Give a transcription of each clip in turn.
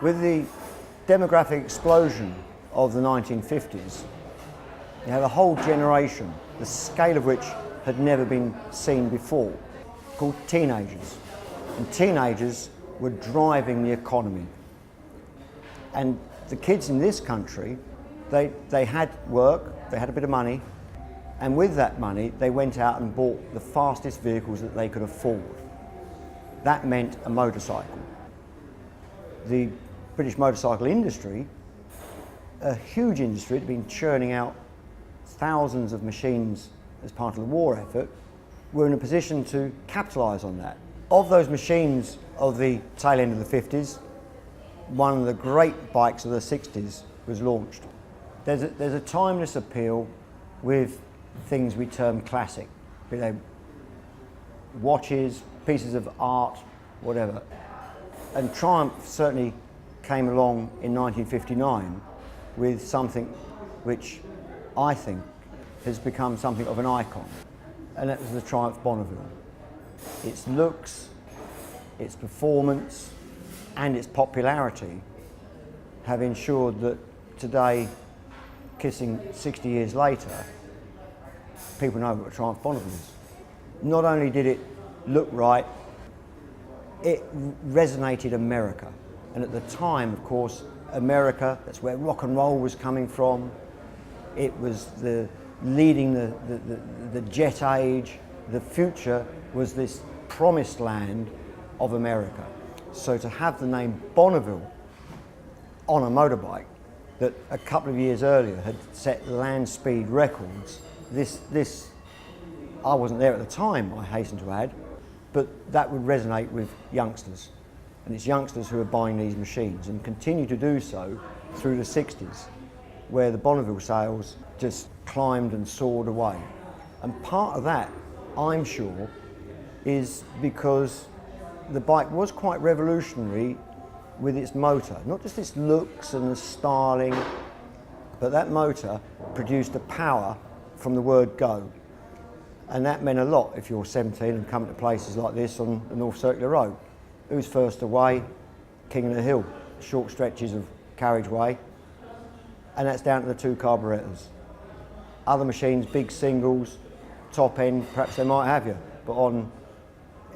With the demographic explosion of the 1950s, you had a whole generation, the scale of which had never been seen before, called teenagers. And teenagers were driving the economy. And the kids in this country, they had work, they had a bit of money, and with that money they went out and bought the fastest vehicles that they could afford. That meant a motorcycle. The British motorcycle industry, a huge industry, had been churning out thousands of machines as part of the war effort, were in a position to capitalise on that. Of those machines of the tail end of the 50s, one of the great bikes of the 60s was launched. There's a timeless appeal with things we term classic, be they watches, pieces of art, whatever. And Triumph certainly came along in 1959 with something which I think has become something of an icon, and that was the Triumph Bonneville. Its looks, its performance and its popularity have ensured that today, kissing 60 years later, people know what a Triumph Bonneville is. Not only did it look right, it resonated America. And at the time, of course, America, that's where rock and roll was coming from. It was leading the jet age. The future was this promised land of America. So to have the name Bonneville on a motorbike that a couple of years earlier had set land speed records, this I wasn't there at the time, I hasten to add, but that would resonate with youngsters. And it's youngsters who are buying these machines and continue to do so through the 60s, where the Bonneville sales just climbed and soared away. And part of that, I'm sure, is because the bike was quite revolutionary with its motor. Not just its looks and the styling, but that motor produced a power from the word go. And that meant a lot if you're 17 and come to places like this on the North Circular Road. Who's first away? King of the Hill, short stretches of carriageway, and that's down to the two carburettors. Other machines, big singles, top end, perhaps they might have you, but on,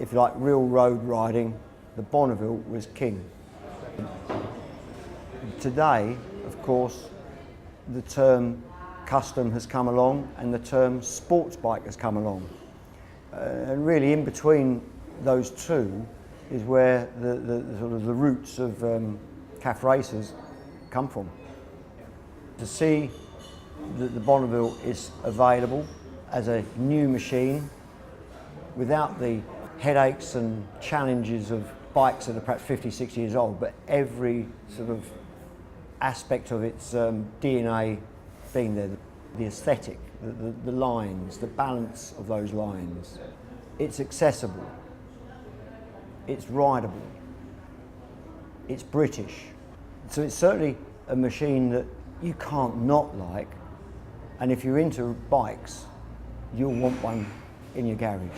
if you like, real road riding, the Bonneville was king. Today, of course, the term custom has come along and the term sports bike has come along. And really in between those two is where the sort of the roots of CAF racers come from. To see that the Bonneville is available as a new machine without the headaches and challenges of bikes that are perhaps 50, 60 years old, but every sort of aspect of its DNA being there, the aesthetic, the lines, the balance of those lines. It's accessible, it's rideable, it's British. So it's certainly a machine that you can't not like, and if you're into bikes, you'll want one in your garage.